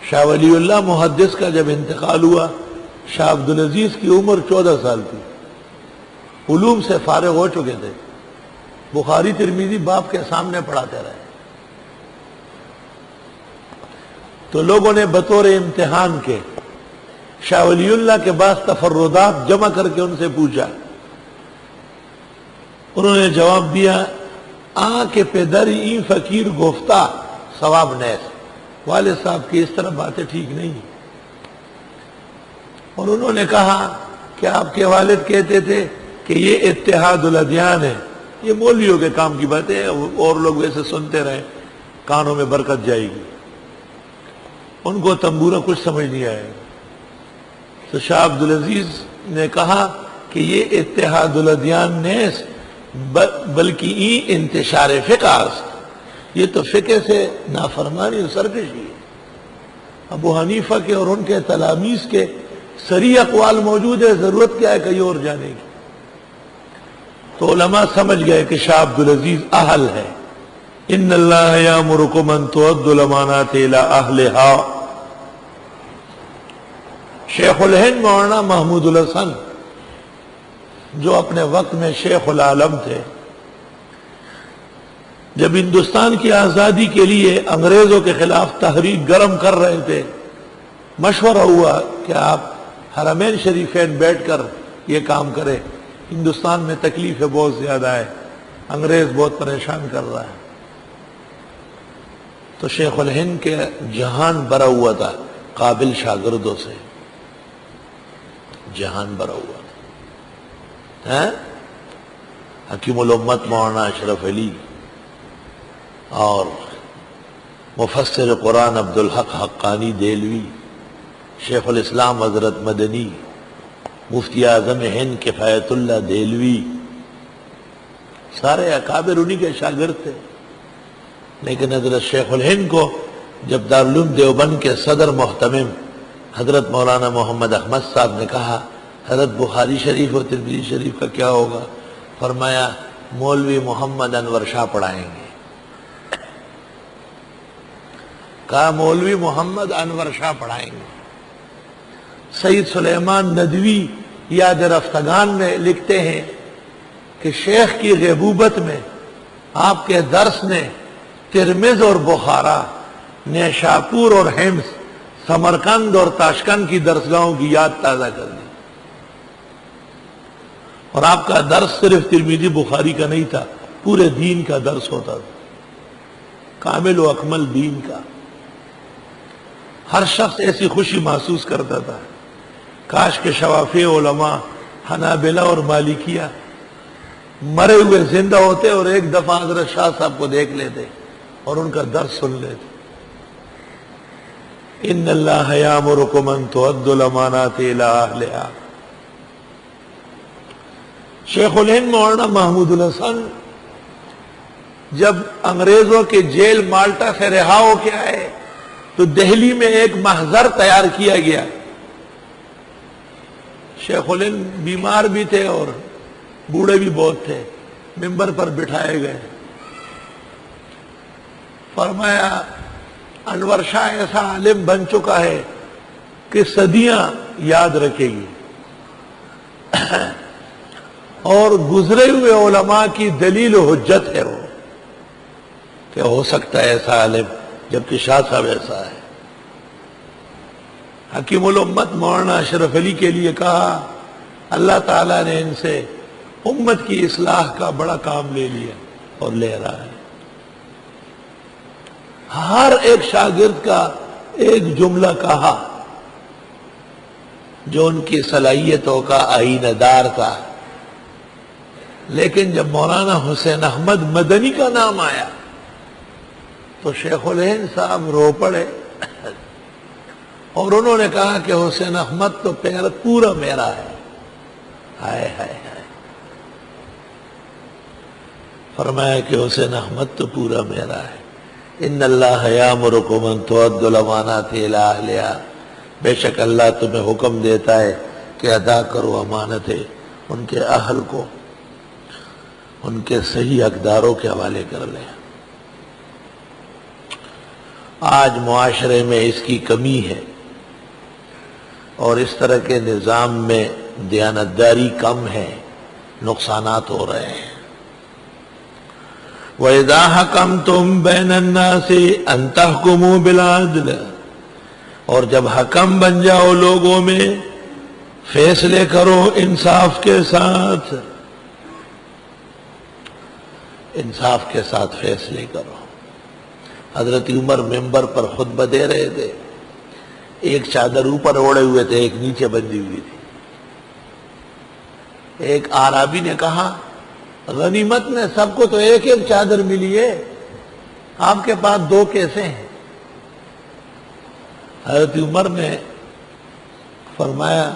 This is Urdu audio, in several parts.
شاہ ولی اللہ محدث کا جب انتقال ہوا، شاہ عبدالعزیز کی عمر 14 سال تھی، علوم سے فارغ ہو چکے تھے، بخاری ترمذی باپ کے سامنے پڑھاتے رہے۔ تو لوگوں نے بطور امتحان کے شاہ ولی اللہ کے بعض تفردات جمع کر کے ان سے پوچھا۔ انہوں نے جواب دیا، کے پدر این فقیر گفتہ ثواب نیس، والد صاحب کی اس طرح باتیں ٹھیک نہیں۔ اور انہوں نے کہا کہ آپ کے والد کہتے تھے کہ یہ اتحاد الادیان ہے، یہ مولویوں کے کام کی باتیں ہیں، اور لوگ ویسے سنتے رہے، کانوں میں برکت جائے گی۔ ان کو تنبورہ کچھ سمجھ نہیں آئے، تو شاہ عبدالعزیز نے کہا کہ یہ اتحاد الادیان نیس بلکہ انتشار فقہ است، یہ تو فقہ سے نافرمانی اور سرکشی ہے۔ ابو حنیفہ کے اور ان کے تلاميذ کے صریح اقوال موجود ہے، ضرورت کیا ہے کہیں اور جانے کی؟ تو علماء سمجھ گئے کہ شاہ عبدالعزیز اہل ہے۔ ان اللہ یامرکم ان تؤدوا الامانات الی اہلھا۔ شیخ الہند مولانا محمود الحسن جو اپنے وقت میں شیخ العالم تھے، جب ہندوستان کی آزادی کے لیے انگریزوں کے خلاف تحریک گرم کر رہے تھے، مشورہ ہوا کہ آپ حرمین شریفین بیٹھ کر یہ کام کریں، ہندوستان میں تکلیفیں بہت زیادہ ہے، انگریز بہت پریشان کر رہا ہے۔ تو شیخ الہند کے جہان بھرا ہوا تھا قابل شاگردوں سے، جہان بھرا ہوا تھا۔ حکیم الامت مولانا اشرف علی اور مفسر قرآن عبدالحق حقانی دہلوی، شیخ الاسلام حضرت مدنی، مفتی اعظم ہند کفایت اللہ دہلوی، سارے اکابر انہی کے شاگرد تھے۔ لیکن حضرت شیخ الہند کو جب دارالعلوم دیوبند کے صدر محتمم حضرت مولانا محمد احمد صاحب نے کہا حضرت بخاری شریف اور ترمذی شریف کا کیا ہوگا، فرمایا مولوی محمد انور شاہ پڑھائیں گے۔ کہا مولوی محمد انور شاہ پڑھائیں گے۔ سید سلیمان ندوی یاد رفتگان میں لکھتے ہیں کہ شیخ کی غیبوبت میں آپ کے درس نے ترمذ اور بخارا، نیشاپور اور حمص، سمرقند اور تاشقند کی درسگاہوں کی یاد تازہ کر دی۔ اور آپ کا درس صرف ترمذی بخاری کا نہیں تھا، پورے دین کا درس ہوتا تھا، کامل و اکمل دین کا۔ ہر شخص ایسی خوشی محسوس کرتا تھا، کاش کے شوافی علماء حنابلہ اور مالکیہ مرے ہوئے زندہ ہوتے اور ایک دفعہ حضرت شاہ صاحب کو دیکھ لیتے اور ان کا درس سن لیتے۔ ان اللہ یامرکم ان تؤدوا الامانات الی اہلھا۔ شیخ الہند مولانا محمود الحسن جب انگریزوں کے جیل مالٹا سے رہا ہو کے آئے تو دہلی میں ایک محضر تیار کیا گیا۔ شیخ الہند بیمار بھی تھے اور بوڑھے بھی بہت تھے، ممبر پر بٹھائے گئے۔ فرمایا انور شاہ ایسا عالم بن چکا ہے کہ صدیاں یاد رکھے گی، اور گزرے ہوئے علماء کی دلیل و حجت ہے وہ، کہ ہو سکتا ہے ایسا عالم، جبکہ شاہ صاحب ایسا ہے۔ حکیم الامت مولانا اشرف علی کے لیے کہا اللہ تعالیٰ نے ان سے امت کی اصلاح کا بڑا کام لے لیا اور لے رہا ہے۔ ہر ایک شاگرد کا ایک جملہ کہا جو ان کی صلاحیتوں کا آئینہ دار تھا، لیکن جب مولانا حسین احمد مدنی کا نام آیا تو شیخ الہند صاحب رو پڑے، اور انہوں نے کہا کہ حسین احمد تو پورا میرا ہے۔ ہائے ہائے ہائے، فرمایا کہ حسین احمد تو پورا میرا ہے۔ ان اللہ یامرکم ان تؤدوا الامانات الی اہلھا، بے شک اللہ تمہیں حکم دیتا ہے کہ ادا کرو امانتیں ان کے اہل کو، ان کے صحیح حقداروں کے حوالے کر لیں۔ آج معاشرے میں اس کی کمی ہے اور اس طرح کے نظام میں دیانتداری کم ہے، نقصانات ہو رہے ہیں۔ وَإِذَا حَكَمْتُمْ بَيْنَ النَّاسِ أَن تَحْكُمُوا بِالْعَدْلِ، اور جب حکم بن جاؤ لوگوں میں فیصلے کرو انصاف کے ساتھ، انصاف کے ساتھ فیصلے کرو۔ حضرت عمر ممبر پر خطبہ دے رہے تھے، ایک چادر اوپر اوڑے ہوئے تھے، ایک نیچے بندھی ہوئی تھی۔ ایک اعرابی نے کہا غنیمت میں سب کو تو ایک ایک چادر ملی ہے، آپ کے پاس دو کیسے ہیں؟ حضرت عمر نے فرمایا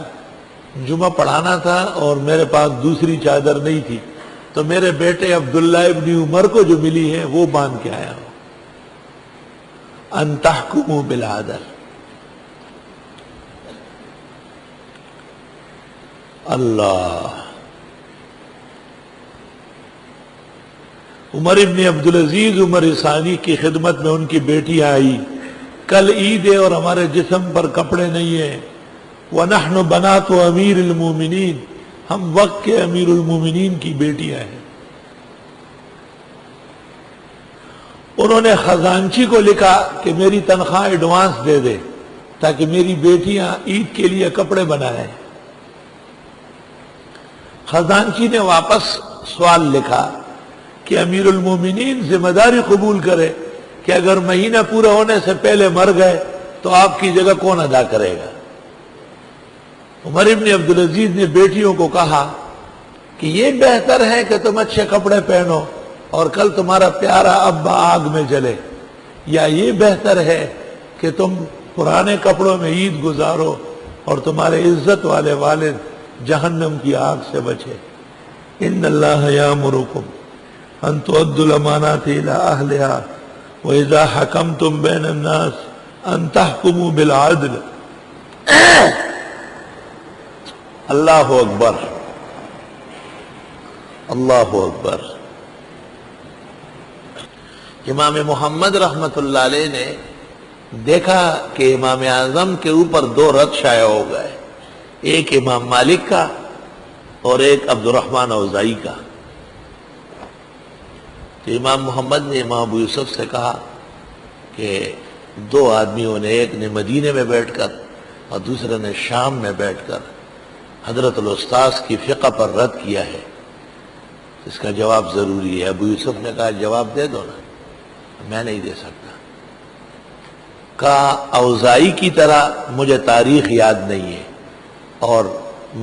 جمعہ پڑھانا تھا اور میرے پاس دوسری چادر نہیں تھی، تو میرے بیٹے عبداللہ ابن عمر کو جو ملی ہے وہ باندھ کے آیا ہوں۔ ان تحکموا بالعدل، اللہ۔ عمر ابن عبدالعزیز عمر ثانی کی خدمت میں ان کی بیٹی آئی، کل عید ہے اور ہمارے جسم پر کپڑے نہیں ہیں، وَنَحْنُ بَنَاتُ أَمِيرِ الْمُؤْمِنِينَ، ہم وقت کے امیر المومنین کی بیٹیاں ہیں۔ انہوں نے خزانچی کو لکھا کہ میری تنخواہ ایڈوانس دے دے تاکہ میری بیٹیاں عید کے لیے کپڑے بنائیں۔ خزانچی نے واپس سوال لکھا کہ امیر المومنین ذمہ داری قبول کرے کہ اگر مہینہ پورا ہونے سے پہلے مر گئے تو آپ کی جگہ کون ادا کرے گا؟ عمر ابن عبدالعزیز نے بیٹیوں کو کہا کہ یہ بہتر ہے کہ تم اچھے کپڑے پہنو اور کل تمہارا پیارا ابا آگ میں جلے، یا یہ بہتر ہے کہ تم پرانے کپڑوں میں عید گزارو اور تمہارے عزت والے والد جہنم کی آگ سے بچے۔ ان اللہ یامرکم ان تؤدوا الامانات الی اہلہا واذا حکمتم بین الناس ان تحکموا بالعدل۔ اللہ اکبر، اللہ اکبر۔ امام محمد رحمت اللہ علیہ نے دیکھا کہ امام اعظم کے اوپر دو رد شائع ہو گئے، ایک امام مالک کا اور ایک عبد الرحمن اوزاعی کا۔ تو امام محمد نے امام ابو یوسف سے کہا کہ دو آدمیوں نے، ایک نے مدینے میں بیٹھ کر اور دوسرے نے شام میں بیٹھ کر حضرت الاستاذ کی فقہ پر رد کیا ہے، اس کا جواب ضروری ہے۔ ابو یوسف نے کہا جواب دے دو نا۔ میں نہیں دے سکتا۔ کہا اوزاعی کی طرح مجھے تاریخ یاد نہیں ہے اور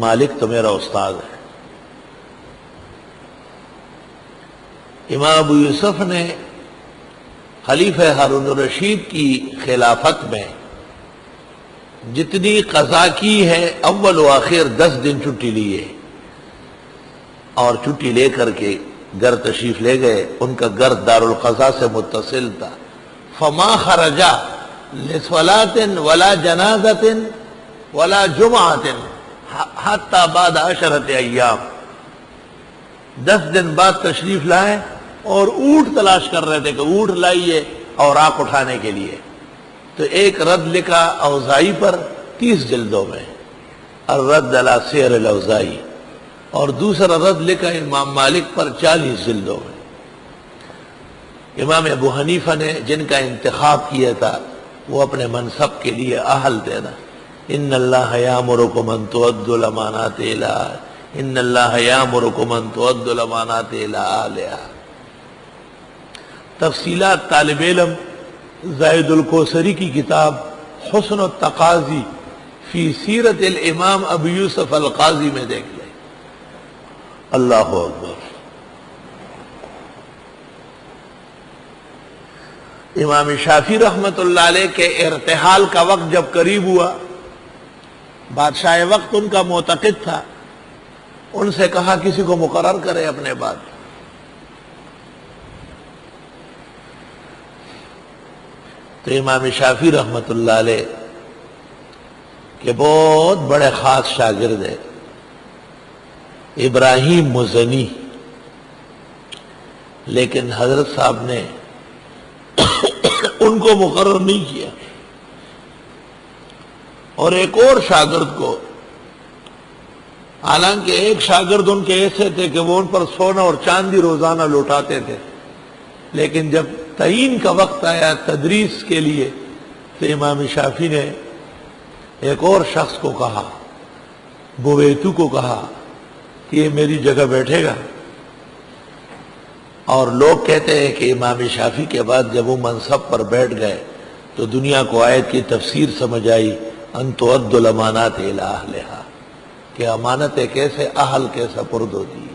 مالک تو میرا استاد ہے۔ امام ابو یوسف نے خلیفہ ہارون الرشید کی خلافت میں جتنی قضا کی ہے اول و آخر 10 دن چھٹی لی ہے، اور چھٹی لے کر کے گھر تشریف لے گئے۔ ان کا گھر دارالقضاء سے متصل تھا۔ فما خرجا لصلاة ولا جنازة ولا جمعة حتى بعد 10 ایام، 10 دن بعد تشریف لائے اور اونٹ تلاش کر رہے تھے کہ اونٹ لائیے اور آنکھ اٹھانے کے لیے۔ تو ایک رد لکھا اوزاعی پر 30 جلدوں میں، الرد علی سیر الاوزاعی، اور دوسرا رد لکھا امام مالک پر 40 جلدوں میں۔ امام ابو حنیفہ نے جن کا انتخاب کیا تھا وہ اپنے منصب کے لیے اہل تھے نا۔ ان اللہ یامرکم ان تؤدوا الامانات الی، ان اللہ یامرکم ان تؤدوا الامانات الی اہلہا۔ تفصیلات طالب علم زاہد الکوثری کی کتاب حسن التقاضی فی سیرت الامام ابو یوسف القاضی میں دیکھ لیں۔ اللہ اکبر۔ امام شافعی رحمت اللہ علیہ کے ارتحال کا وقت جب قریب ہوا، بادشاہ وقت ان کا معتقد تھا، ان سے کہا کسی کو مقرر کرے اپنے بعد۔ تو امام شافعی رحمت اللہ علیہ کے بہت بڑے خاص شاگرد ہیں ابراہیم مزنی، لیکن حضرت صاحب نے ان کو مقرر نہیں کیا، اور ایک اور شاگرد کو، حالانکہ ایک شاگرد ان کے ایسے تھے کہ وہ ان پر سونا اور چاندی روزانہ لوٹاتے تھے، لیکن جب تعین کا وقت آیا تدریس کے لیے تو امام شافعی نے ایک اور شخص کو کہا، بویتو کو کہا کہ یہ میری جگہ بیٹھے گا. اور لوگ کہتے ہیں کہ امام شافعی کے بعد جب وہ منصب پر بیٹھ گئے تو دنیا کو آیت کی تفسیر سمجھ آئی، ان تؤد الامانات الی اہلھا، کہ امانتیں کیسے اہل کے سپرد ہوتی ہے.